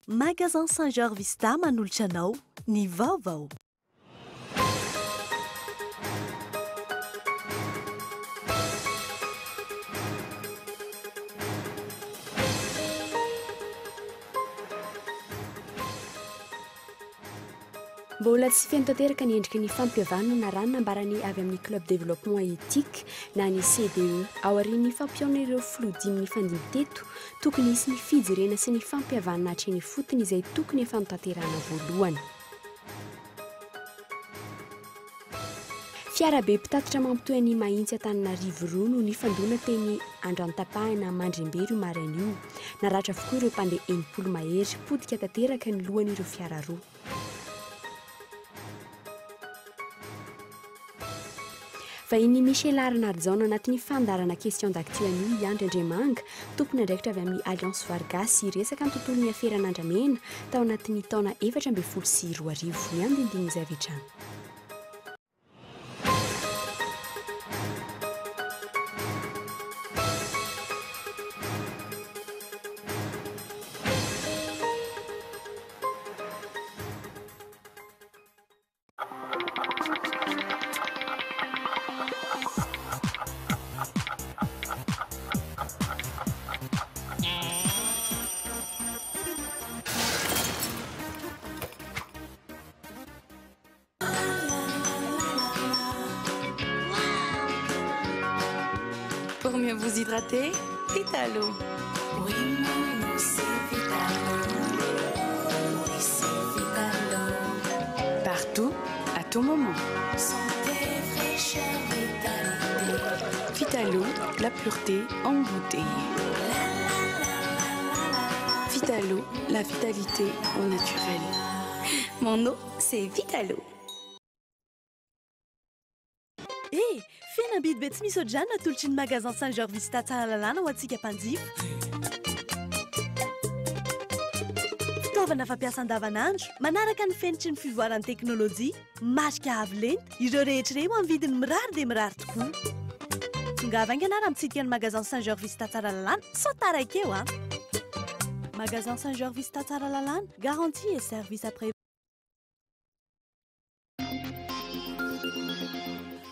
Magasin Saint-Georges Vista manolotra anao ny vaovao. Mbola tsy feno tanteraka ny endriky ny fampihavanana na ranonambarany avy amin'ny club développement éthique na ny CDE ao aorian'ny fampihaona ireo filodimy ny fandimiteto tokony hisy ny fijirena sy ny fampihavanana hatreny fotony izay tokony efa notanterahana voalohany. Fiarabe mpitatitra mampitoy ny Mahitsy Antananarivo roa no nifandona teny Andrantapahana Mandrembery io maraina io. Naratra avokoa ireo mpandeha 80 mahery podika tanteraka ny lohan'ireo fiara roa. Vahiny Michel Arnardzon anatin'ny fandarana question d'actualité Andry Andremanga tompony andraikitra avy amin'ny Alliance Vargas resaka ny tontolon'ny aferan'Andramena tao anatin'ny taona 2024 ny andinindin'izay avy hatrany. Pour mieux vous hydrater, Vitalo. Oui, maman, c'est Vitalo. Oui, c'est Vitalo. Partout, à tout moment. Santé, fraîcheur, vitalité. Vitalo, la pureté en bouteille. Vitalo, la vitalité au naturel. Mon eau, c'est Vitalo. Eh, fena biby tsy misy ohatr'izany natolotry ny magasin Saint-Georges Vista tsara lalàna ho antsika mpanjifa. Fitaovana fampiasa andavanandro, manaraka ny fenitry ny fivoaran'ny teknôlôjia, marika avo lenta, ireo rehetra ireo amin'ny vidiny mirary dia mirary tokoa. Tonga avaingana raha mitsidika ny magasin Saint-Georges Vista tsara lalàna, sao taraiky eo Magasin Saint-Georges Vista tsara lalàna, garantie et service après.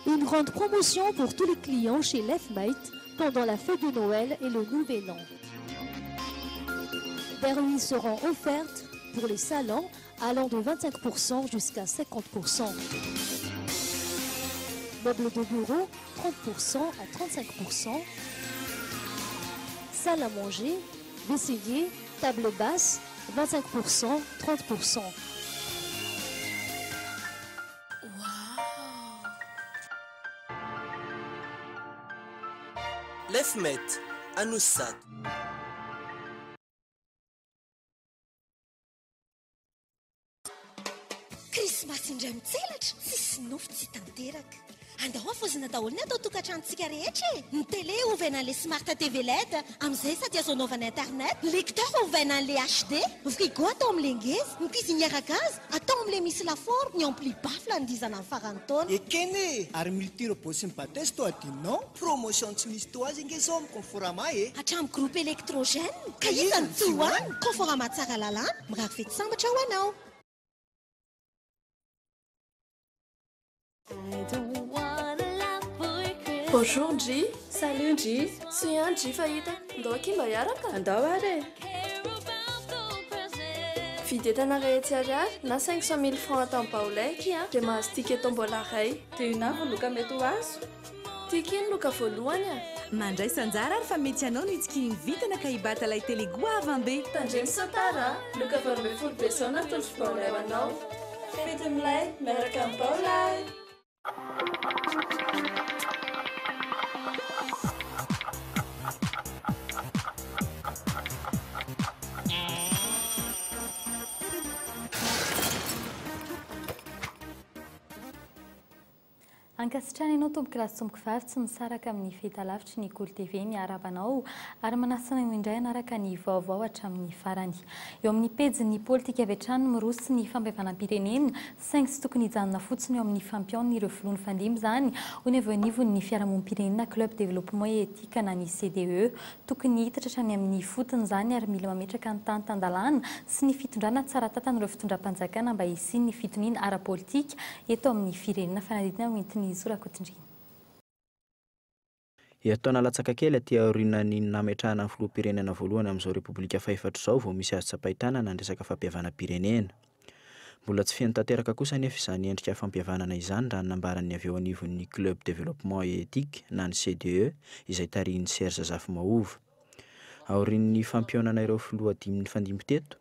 Une grande promotion pour tous les clients chez Lefmite pendant la fête de Noël et le Nouvel An. Des remises seront offertes pour les salons allant de 25% jusqu'à 50%. Meubles de bureau, 30% à 35%. Salle à manger, WC, table basse, 25%, 30%. Lefmite, Anoussat. Krismasy indray mitselatra, sisy nofo tsy tanteraka. Andao afozina daholo ny atao tokantranontsika rehetra e. Ny télé ovaina an'le Smart TV LED, amin'izay sady azo anaovana internet. Ny lecteur ovaina an'le HD, ny frigo atao amin'le ngeza, ny cuisinière à gaz atao amin'le misy lafaoro, ny ampli bafle andizana amin'ny farany taona. Ekene, ary militiro bossy mibates to adinao. Promotion tsy misy to azy inge zao amin'ny Conforama e. Hatramin'ny groupe électrogène, ka iza ny tsy hoany. Conforama tsara lalàna, mirary fety sambatra ho anao. Bonjour G. Salut G. C'est un G fahita. Andao aky mba hiaraka? Andao are. Videtana rehetra ariary na 500 000 francs atao baolaiky dia mahazo ticket tombola ray. Dia ina loka mety ho azo? Tikiny loka voalohany mandray sanjara ary fa mety anao no itsikiny vitana ka hibata lay télé goavambe. Tandremy Santara, loka 20 zao natolotry baolay ho anao. Fety milay miaraka amin'ny baolay. ankasitrana ianao tomboky lasomboky vavy tsy misaraka amin'ny fahitalavitra ny Kolo TV miarabanao ary manasana indray anaraka ny vaovao hatramin'ny farany. Eo amin'ny pejy politika avy hatrany miroso ny fampihavanam-pirenena saingy tsy tokony hijanona fotsiny eo amin'ny fampihaon'ny ireo filoha ny fandimby izany ho ny avy anivon'ny fiarahamonim-pirenena Club Développement Éthique na ny CDE tokony hitatra hatrany amin'ny fotony izany ary mila mametraka ny tany tandalana sy ny fitondrana tsara tatan'ireo fitondram-panjakana mba hisiany ny fitoniana ara-politika eto amin'ny firenena fanadidina hoentin'ny Zorakotondrina. Taona latsaka kely aty aorianany nametrahana ny filoham-pirenena voalohany amin'izao repoblika faefatra izao vao misy azo tsapahitanana ny resaka fampihavanam-pirenena. Mbola tsy feno tanteraka kosa nefa izany endrika fampihavanana izany raha nambaran'ny avy eo anivon'ny Club Développement Éthique na ny CDE izay tarihin'ny Serge Zafimahova. Aorian'ny fampionana ireo filoha dimy ny fandimby teto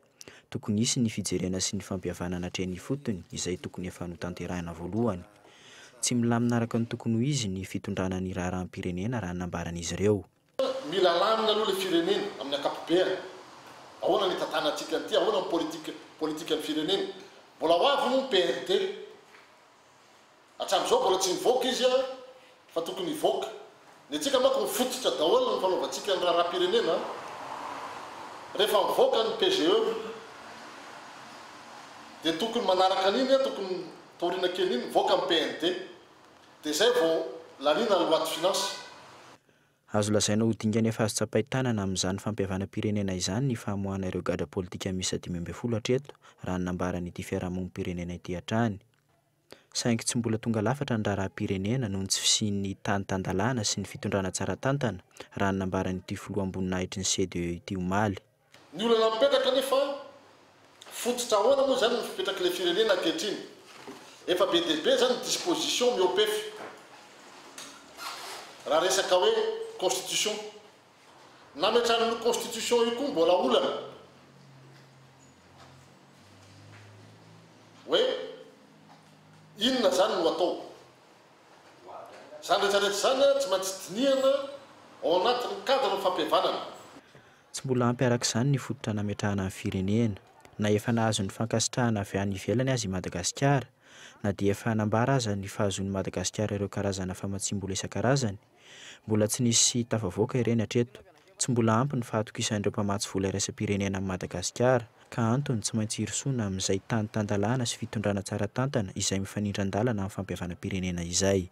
tokony hisy ny fijerena sy ny fampihavanana hatreny fotony izay tokony efa notanterahina voalohany. Tsy milamina araka ny tokony ho izy ny fitondrana ny raharaham-pirenena raha nambaran'izy ireo. Mila lamina aloha le firenena amin'ny ankapobeny. Ahoana ny tantanantsika an'ity, ahoana ny politika ny firenena. Mbola ho avy moa PRT. Hatramin'izao mbola tsy nivoaka izy fa tokony hivoaka. Ny antsika manko mifototra daholo ny fanaovantsika ny raharaham-pirenena. Rehefa mivoaka ny PGE dia tokony manaraka an'iny, tokony taoriana kely iny mivoaka ny PND. Dia izay vao lariana ny loi de finance. Azo lazaina ho dingana efa azo tsapahitanana amin'izany fampihavanam-pirenena izany ny famoahana ireo gadra politika misy 512 hatreto raha ny nambaran'ity fiarahamonim-pirenena ity hatrany. Saingy tsy mbola tonga lafatra ny raharaham-pirenena noho ny tsy fisian'ny tany tandalana sy ny fitondrana tsara tantana raha ny nambaran'ity filoha amboninahitry ny CDE ity omaly. Ny olana mipetraka nefa fototra ahoana moa zany mipetraka le firenena ankehitriny. Efa be dia be zany disposition miopef. Raha resaka hoe constitution. Nametrahana constitution io koa mbola olana. Hoe inona zany no atao. Zany rehetrarehetra zany tsy maintsy dinihana ao anatin'ny cadre ny fampihavanana. Tsy mbola ampy araka izany ny fototra nametrahana ny firenena na efa nahazo ny fankasitrahana avy any ivelany azy i Madagasikara na dia efa nambara aza ny fahazon'ny Madagasikara ireo karazana famatsim-bola isan-karazany, mbola tsy nisy tafavoaka ireny hatreto. Tsy mbola ampy ny fahatokisan'ireo mpamatsy vola iraisam-pirenena amin'ny Madagasikara ka antony tsy maintsy hirosoana amin'izay tany tandalana sy fitondrana tsara tantana izay mifanindran-dalana amin'ny fampihavanam-pirenena izay.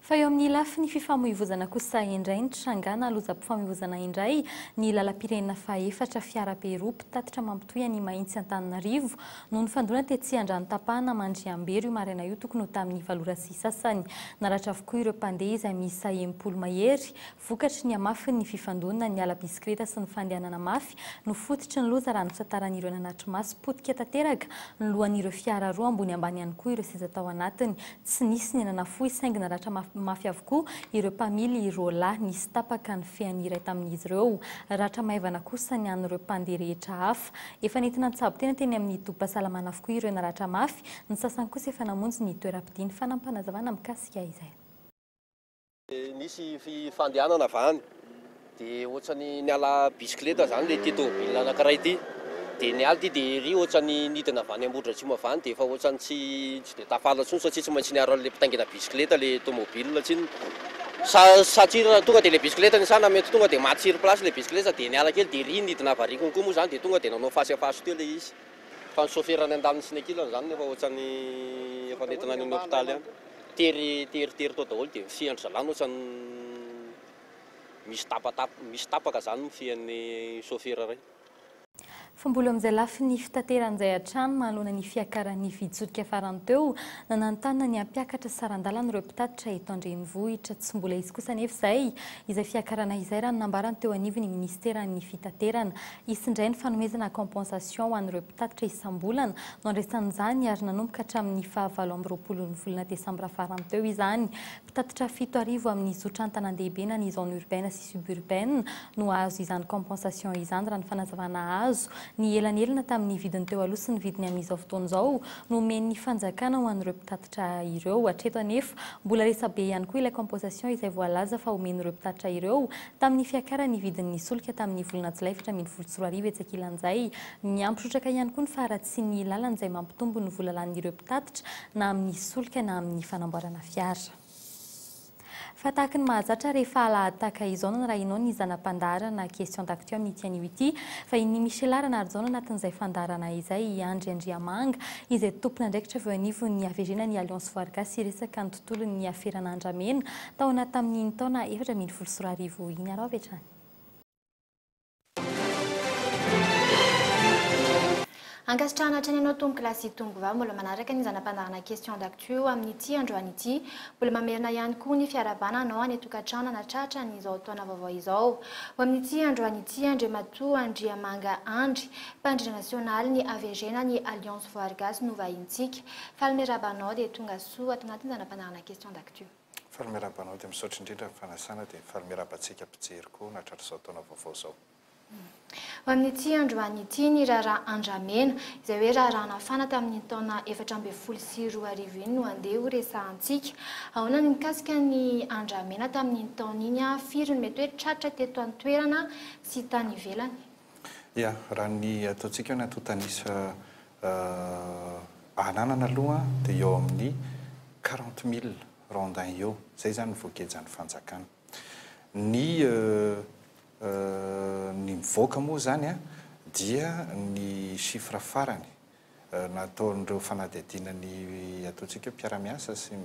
Fa eo amin'ny lafiny fifamoivoizana kosa indray ny Trangana loza-pifamoivoizana indray ny lalam-pirenena faefatra fiara-be roa mpitatitra mampitohy any Mahitsy Antananarivo noho ny fandona tetsy Andrano-tapahana Mandriambery io maraina io tokony ho tamin'ny valora sy sasany. Naratra avokoa ireo mpandeha izay miisa 10 mahery vokatry ny amafy ny fifandonana ny ala bisikleta sy ny fandehanana mafy no fototry ny loza raha notsataran'ireo nanatry maso potika tanteraka ny lohan'ireo fiara roa ambony ambany ihany koa ireo seza tao anatiny. Tsy nisy ny nanafoy saingy naratra mafy avokoa ireo mpamily rola nisy tapaka ny feany iray tamin'izy ireo. Ratra maivana kosa ny an'ireo mpandeha rehetra hafa. Efa nentina nitsabo tena teny amin'ny tobim-pahasalamana avokoa ireo naratra mafy. Ny sasany kosa efa namonjy ny toeram-pidiany fanampanazavana mikasika izay. Nisy fandehanana avany dia ohatrany niala bisikleta zany le ty tômôbila anankiray ity. Dia niala ty dia ry ohatrany nidina avany Ambohidratrimo avany dia efa ohatrany tsy dia tafala tsony satria tsy maintsy niaro le mpitaingina bisikleta le tômôbila tsiny. Satria tonga dia le bisikleta ny sana mety tonga dia matsiry plasy le bisikleta dia niala kely dia ry nidina avarikony koa moa zany dia tonga dia nanao fasy afaso teo le izy. Fa ny soferany an-daliny sy ny ankilany zany nefa ohatrany efa nentina any amin'ny hôpitaly any. Tery tao daholo dia fiandry zalany ohatrany misy tapaka zany mifian'ny sofera ray. Fa mbola amin'izay lafiny fitateran'izay hatrany manoloana ny fiakaran'ny viditsotika farany teo nanantanina ny ampiakatra sarandalana ireo mpitatitra eto Andrenivohitra. Tsy mbola izy kosa nefa izay fiakarana izay raha nambarany teo anivon'ny ministeran'ny fitaterana. Isindray ny fanomezana compensation ho an'ireo mpitatitra isam-bolana no andraisan'izany ary nanomboka hatramin'ny 29 volana desambra farany teo izany. Mpitatitra 7,000 amin'ny zotra an-tanàn-dehibe na ny zone urbaine sy suburbaine no azo izany compensation izany raha ny fanazavana azo. ny elanelana tamin'ny vidiny teo aloha sy ny vidiny amin'izao fotoana izao no omen'ny fanjakana ho an'ireo mpitatitra ireo. Hatreto anefa mbola resabe ihany koa ilay compensation izay voalaza fa omen'ireo mpitatitra ireo tamin'ny fiakarany vidin'ny solika tamin'ny volana jolay 7 etsakilan'izay. Miampitrotraka ihany koa ny faratsy ny lalana izay mampitombo ny vola lan'ireo mpitatitra na amin'ny solika na amin'ny fanamboarana fiara. Fa tahaka ny mahazatra rehefa alahady tahaka izao no raha inao ny zanam-pandarana question d'actu amin'ny ity anio ity fa iny Michel Arana zao anatin'izay fandarana izay Andry Andriamanga izay tompona andraikitra aveo anivo ny avegena ny Alliance Vargasy resaka ny tontolo ny aferana Andramena tao anaty tamin'ny taona 2024 iny arao avetrany. Ankasitrahana hatrany ianao tombo kilasy tombo va mbola manaraka ny zanam-pandarana question d'actu amin'ity androany ity mbola mamerina ihany koa ny fiarabana anao any tokantrano anatratra ny izao taona vaovao izao. Ho amin'ity androany ity Andriamatoa Andriamanga Andry mpandrina nasionaly ny avegena ny Alliance Vargasy no vahintsika. Falmerabanao dia tonga soa ato anatin'ny zanam-pandarana question d'actu. Falmerabanao dia misaotra indrindra ny fanasana dia falmerabantsika mpijery koa natratra izao taona vaovao izao. Ho amin'ity androany ity ny raharaha Andramena izay hoe raharaha nafana tamin'ny taona 2024 iny no andeha ho resahantsika. Ahoana ny mikasika ny Andramena tamin'ny taona iny firy no mety hoe tratra teto an-toerana sy tany ivelany. Ia, raha ny ataontsika hoe natotanisa ananana aloha dia eo amin'ny 40,000 rondin eo. Zay zany voagejan'ny fanjakana. Ny mivoaka moa zany dia ny chiffre farany nataon'ireo fanadihadinany ataontsika hoe mpiara-miasa sy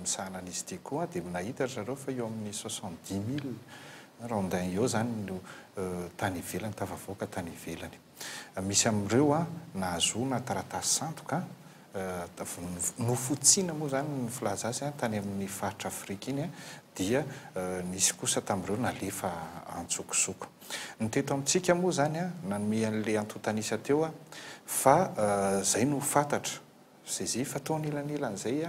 misahana an'izy ity koa dia nahita zareo fa eo amin'ny 70,000 rondin eo zany no tany ivelany tafavoaka tany ivelany. Misy amin'ireo nahazoana taratasy sandoka nofotsiana moa zany ny filaza azy tany amin'ny faritra Afrika iny dia nisy kosa tamin'ireo nalefa antsokosoko. Ny teto amintsika moa zany nanome an'ilay antotanisa teo fa zay no fantatra zay fatao anilan'izay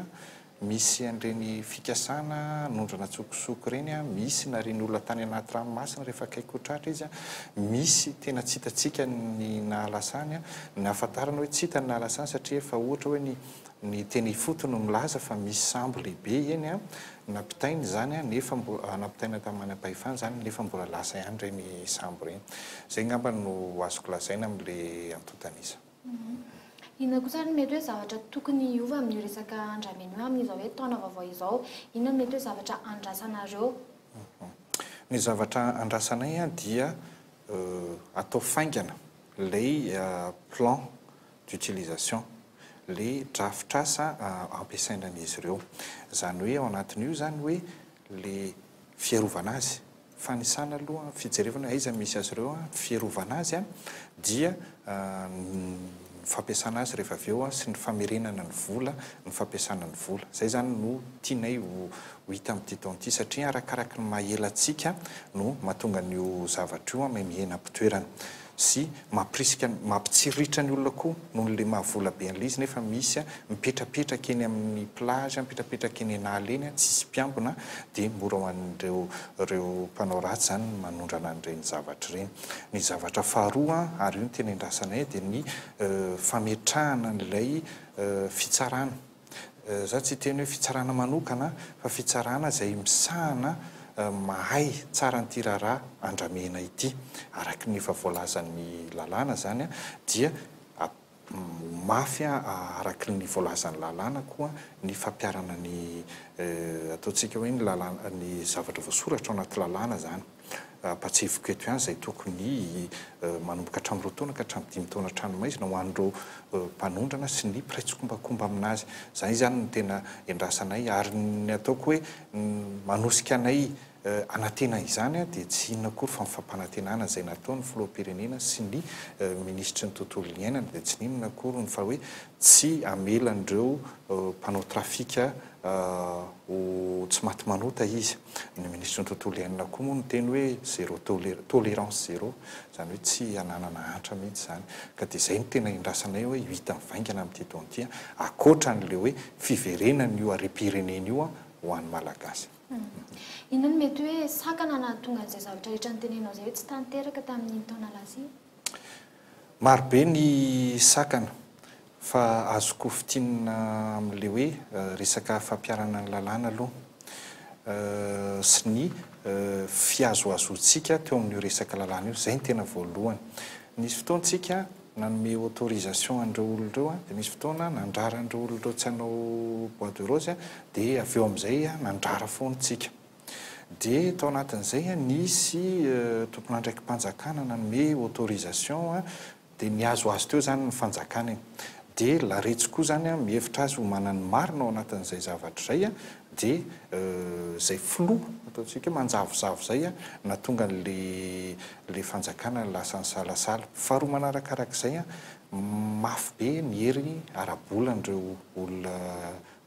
misy an'ireny fikasana nondrana tsokosoko ireny misy nareny olona tany anaty ranomasina rehefa akaiky tratra izy misy tena tsy hitatsika ny nahalasany nahafantarana hoe tsy hita ny nahalasany satria efa ohatra hoe ny teny foto no milaza fa misy sambo lehibe eny nampitainy zany nefa nampitaina tamin'ny manam-pahefana zany nefa mbola lasa ihany ireny sambo ireny. Zay ngamba no azoko lazaina amin'ilay antotanisa. Inona kosa ny mety hoe zavatra tokony hiova amin'ny resaka Andramena amin'izao hoe taona vaovao izao, inona mety hoe zavatra andrasanareo? Ny zavatra andrasanay dia atao faingana ilay plan d'utilisation, ilay drafitrasa ampiasainan'izy ireo. Zany hoe ao anatin'io zany hoe ilay fiarovana azy. Fanisana aloha fijerevana aiza misy azy ireo fiarovana azy dia fampiasana azy rehefa avy eo sy ny famerenana ny vola, ny fampiasana ny vola. Zay zany no tianay ho hita amin'ity taona ity satria arakaraka ny mahelantsika no mahatonga an'io zavatra io mihena am-pitoerana sy mampitsiriritra ny olona koa noho n'ilay mahavola be an'ilay izy nefa misy mipetrapetraka eny amin'ny plage, mipetrapetraka eny an'ala eny tsisy mpiambina dia mora ho an'ireo mpanao ratsy zany manondrana an'ireny zavatra ireny. Ny zavatra faharoa ary io ny tena indrasanay dia ny fametrahana n'ilay fitsarana. Za tsy teny hoe fitsarana manokana fa fitsarana izay misahana mahay tsara nyity raharaha Andramena ity araka ny efa voalazan'ny lalàna zany dia mafy araka ny voalazan'ny lalàna koa ny fampiarana ny ataontsika hoe ny zavatra voasoratra ao anaty lalàna zany. Patsivoko eto ihany zay tokony manomboka hatramin'ny 2 taona ka hatramin'ny 5 taona tranomaizina ho an'ireo mpanondrana sy ny piraitsokombakomba aminazy. Zay zany no tena endrasanay ary ny ataoko hoe manosika anay anantena izany dia tsy inona kory fa mifampanantenana izay nataony filoham-pirenena sy ny ministra ny tontolo iainana dia tsy inona kory fa hoe tsy amelan'ireo mpanao trafika tsy maty manota izy. Ny ministra ny tontolo iainana koa moa no teny hoe zéro tolérance zéro, zany hoe tsy hananana hantra mihitsy zany. Ka dia izay no tena indrasanay hoe hita mivaingana amin'ity taona ity akoatra n'ilay hoe fiverenan'io harem-pirenena io ho an'ny malagasy. Inona no mety hoe sakana na tonga an'izay zavatra rehetra ny tenenao izay hoe tsy tanteraka tamin'ny taona lasa? marobe ny sakana fa azoko fitinina amin'le hoe resaka fampiarana ny lalàna aloha sy ny fiazoazontsika teo amin'io resaka lalàna io zay ny tena voalohany. Nisy fotoantsika nanome autorisation andreo olon'ireo dia misy fotoana nandrara andreo olon'ireo tsy hanao bois de rose dia avy eo amin'izay nandrara foantsika. Dia tao anatin'izay nisy tompon'andraiky mpanjakana nanome autorisation dia niazo azy teo zany ny fanjakana iny. Dia laretsy koa zany mihevitra azy ho manany marina ao anatin'izay zavatra zay dia zay filoha ataontsika manjavozavo zay natonga le fanjakana lasa ny salasala. Faharoa manarakarak'izay mafy be ny hery arabolan'ireo olona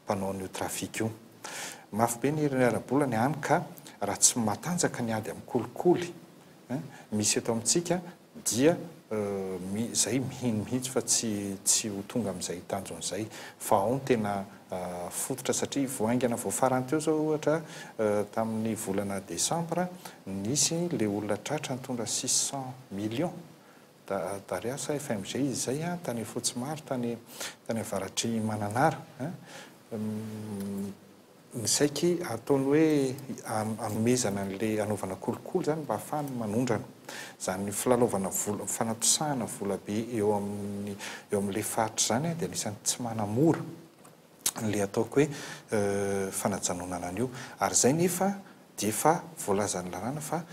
mpanao an'io trafika io. Mafy be ny hery arabolany hany ka raha tsy matanjaka ny ady amin'ny kolikoly misy eto amintsika dia zay mihiny mihitsy fa tsy ho tonga amin'izay tanjon'izay fa ao ny tena fototra satria voaingana voafarany teo zao ohatra tamin'ny volana desambra nisy le olona tratra nitondra 600 millions d'ariary FMG izy zay tany Fotsimary tany avaratry Mananara ny saiky ataony hoe anomezana an'le anaovana kolikoly zany mba ahafahany manondrana zany filalaovana vola fanatosahana vola be eo amin'le faritra zany dia anisany tsy manamora le ataoko hoe fanajanonana an'io ary zay nefa dia efa voalazan'ny lalàna fa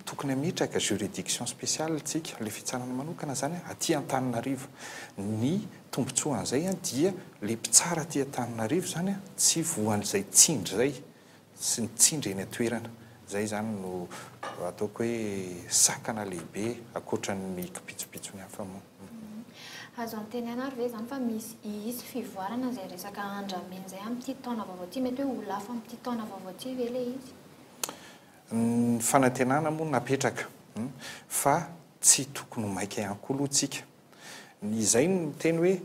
tokony amitraka juridiction spéciale tsika le fitsarana manokana zany aty Antananarivo. Ny tombotsoan'izay dia le mpitsara aty Antananarivo zany tsy voan'izay tsindry zay sy ny tsindry eny atoerana zay zany no ataoko hoe sakana lehibe akoatran'ny kipitsopitsony hafa moa. Azo antenana ary ve zany fa misy fivoarana zay resaka andrameny zay amin'ity taona vaovao ity mety hoe ho lafo amin'ity taona vaovao ity ve le izy? Ny fanantenana moa napetraka fa tsy tokony ho maika ihany koa aloha tsika. Izay no teny hoe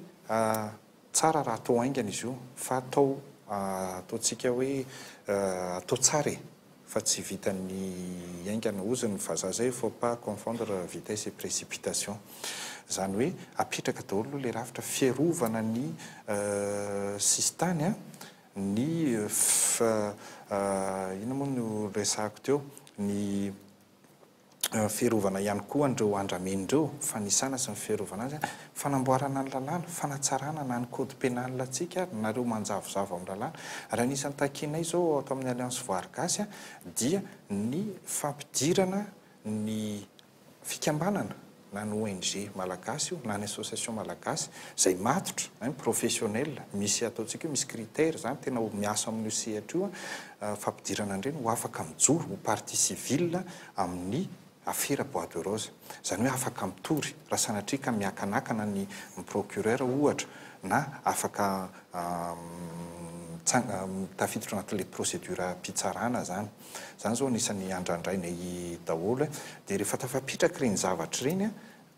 tsara raha atao aingana izy io fa ataontsika hoe atao tsara fa tsy vitan'ny aingana ozy ny vazaha zay faut pas confondre vitesse et précipitation. Zany hoe apetraka daholo le rafitra fiarovana ny sistany ny ina moa no resahako teo ny fiarovana ihany koa andreo andramendreo fanisana sy ny fiarovana azy fanamboarana ny lalàna fanatsarana na ny code pénal atsika nareo manjavozavo amin'ny lalàna raha anisan'ny takinay zao ato amin'ny alliance voarigasy dia ny fampidirana ny fikambanana na ny ONG malagasy io na ny association malagasy zay matotra professionnel misy ataontsika hoe misy critère zany tena miasa amin'io sehatra io fampidirana andreny ho afaka mijoro ho partie civile amin'ny affaire bois de rose zany hoe afaka mitory raha sanatria ka miakanakana ny procureur ohatra na afaka tafiditra anatin'le procédure mpitsarana zany zao anisan'ny andrandrainay daholo dia rehefa tafapitraka reny zavatra reny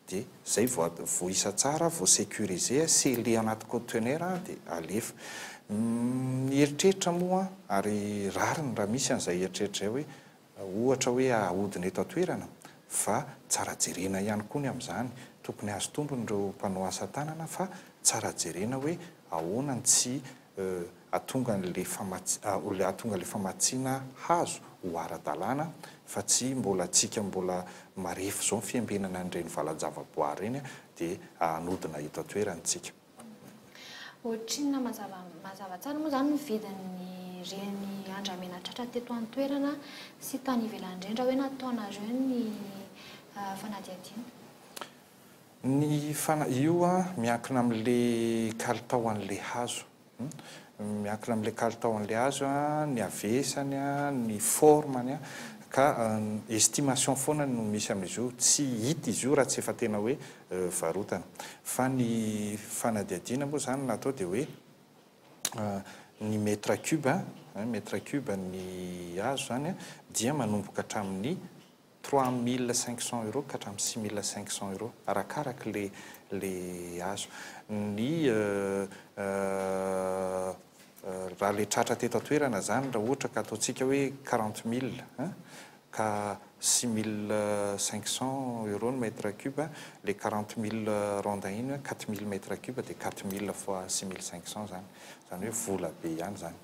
dia zay voisa tsara vo sécuriser scellé anaty conteneur dia alefa ny eritreritra moa ary rariny raha misy an'izay eritreritra zay hoe ohatra hoe ahodina eto atoerana fa tsara jerena ihany koa ny amin'izany tokony azo tombony ireo mpanao asa tanana fa tsara jerena hoe ahoana tsy atonga le famatsiana hazo ho ara-dalàna fa tsy mbola tsika mbola marefo zao fiambenana an'ireny valan-javaboary reny dia anodina eto atoerantsika. Ohatrinona mazava tsara moa zany vidin'ny reny andramena tratra teto an-toerana sy tany ivelan-drendra hoe nataonareo ny fanadihadiana? Io miankina amin'le kalitao an'le hazo miankina amin'le kalitao an'le hazo ny avesany ny formany ka estimation foana no misy amin'izy io tsy hita izy io raha tsy efa tena hoe varotana fa ny fanadihadiana moa zany natao dia hoe ny mètre cube ny hazo zany dia manomboka hatramin'ny 3500 € ka hatramin'ny 6500 € arakaraka le hazo ny raha le tratra teto atoerana zany raha ohatra ka ataontsika hoe 40 000 ka 6500 euro ny mètre cube, le 40 000 ronda iny 4 000 mètre cube dia 4 000 fois 6500 zany zany hoe vola be ihany zany.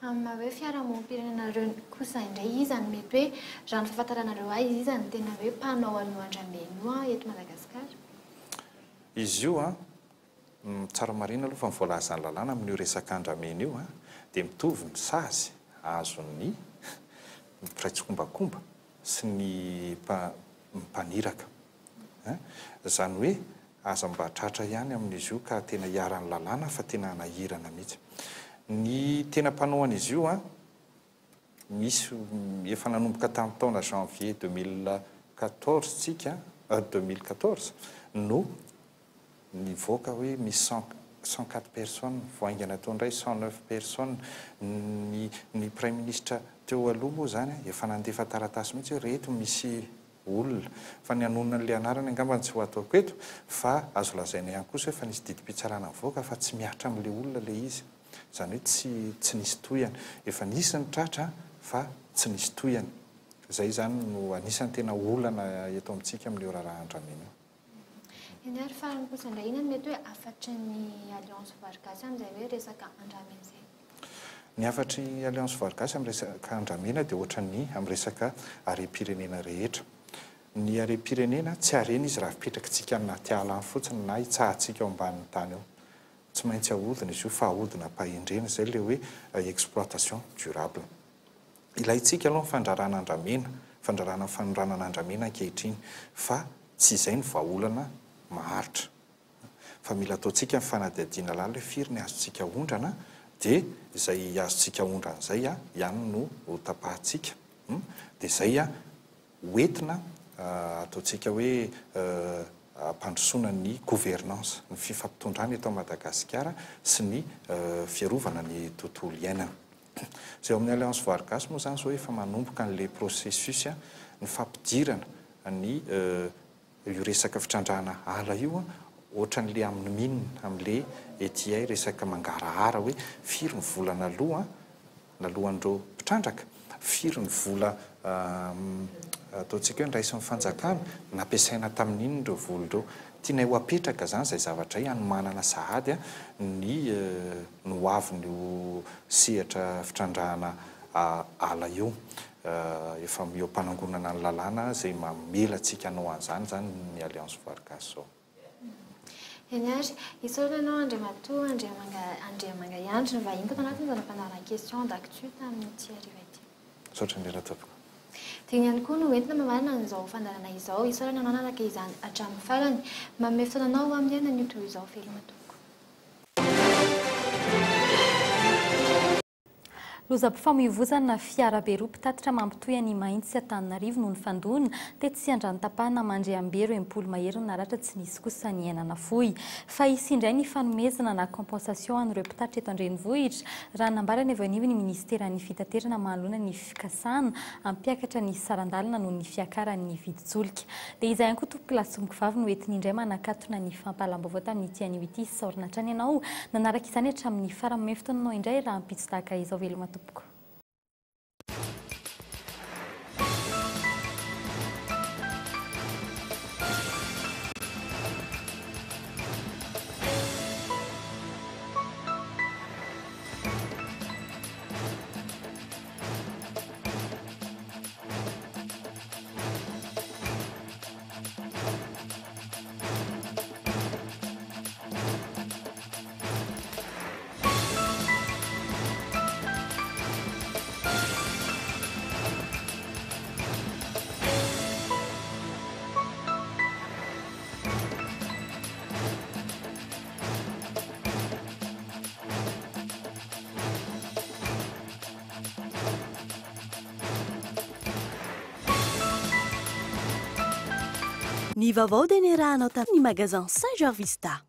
Amin'ny hoe fiarahamonim-pirenenareo kosa indray izany mety hoe raha ny fahafantaranareo azy izany tena hoe mpanao an'io andrameno eto Madagasikara. Izy io tsara marina aloha fa mivoalaza ny lalàna amin'io resaka andramena io dia mitovy ny sazy azon'ny mpiraitsokombakomba sy ny mpaniraka. Zany hoe aza mba tratra ihany amin'izy io ka tena hiaran'ny lalàna fa tena nahirana mihitsy. Ny tena mpanao an'izy io misy efa nanomboka tamin'ny taona janvier 2014 tsika 2014 no nivoaka hoe misy 104 personnes voaingana tao indray 109 personnes ny prime ministre teo aloha moa zany efa nandefa taratasy mihitsy hoe reto misy olona fa ny anonona n'le anarany angambany tsy ho ataoko eto fa azo lazaina ihany kosa hoe fa nisy didim-pitsarana mivoaka fa tsy miatra amin'le olona le izy zany hoe tsy nisy tohany efa nisy ny tratra fa tsy nisy tohany zay zany no anisany tena olana eto amintsika amin'le raharaha andramena. Eny ary farany kosa indray inany mety hoe afatry ny alliance Vargasy amin'izay hoe resaka andramena izay. Ny afatry ny alliance Vargasy amin'ny resaka andramena dia ohatran'ny amin'ny resaka harem-pirenena rehetra. Ny harem-pirenena tsy harena izy raha fipetrakantsika anaty ala fotsiny na hitsahantsika ao ambanin'ny tany ao. Tsy maintsy ahodina izy io fa ahodina pahendrena izay le hoe exploitation durable. Ilayntsika aloha ny fandrarana andramena, fandrarana fanoranana andramena ankehitriny fa tsy izay ny vahaolana maharitra. Fa mila ataontsika ny fanadihadiana lalina hoe firy ny azontsika ondrana dia izay azontsika ondrana izay ihany no tapahantsika. Dia izay hoentina ataontsika hoe ampandrosoana ny gouvernance, ny fifampitondrana eto Madagasikara sy ny fiarovana ny tontolo iainana. Izay amin'ny alliance Vargasy moa zany zao efa manomboka an'le processus ny fampidirana ny io resaka fitrandrahana ala io ohatran'le amin'ny minina amin'le ETI resaka mangarahara hoe firy ny vola nalohan'ireo mpitrandraka, firy ny vola ataontsika hoe ndraisin'ny fanjakana nampiasaina tamin'iny ireo vola ireo. Tianay ho apetraka zany izay zavatra hanomanana sahady ny hoavin'io sehatra fitrandrahana ala io. Efa eo ampanangonana ny lalàna izay mamela antsika hanao an'izany zany ny alliance Vargasy zao. Eny ary isaorana ianao Andriamatoa Andriamangaiandry mba hintana anatin izany ampanarana question d'actu tamin'ity hariva ity. Saotra indrindra tompoko. Dia ihany koa no entina mamarina an'izao fandarana izao isaorana ianao nanaraka izany hatramin'ny farany manome fotoananao amin'ny ainana io toy izao veloma tompoko. Lozam-pifamoivoizana fiara be roa mpitatitra mampitohy any Mahitsy sy Antananarivo noho ny fandona tetsy Andranotapana Mandriambero Empolo Mahery naratra tsy nisy kosa ny ainana fohy. Fa isy indray ny fanomezana na compensation an'ireo mpitatitra eto Andrenivohitra raha nambarany avy anivy ny Ministeran'ny Fitaterana manoloana ny fikasana hampiakatra ny sarandalina noho ny fiakaran'ny vidin-tsolika. Dia izay ihany koa tompoko lasomboka vavy no entiny indray manakatona ny fampalam-baovao tamin'ity anio ity saorina hatrany ianao nanaraka izany hatramin'ny faramome fotoananao indray raha ampitso tahaka izao veloma tompoko. Ny vaovao dia niarahanao tamin'ny magasin Saint-Jean Vista.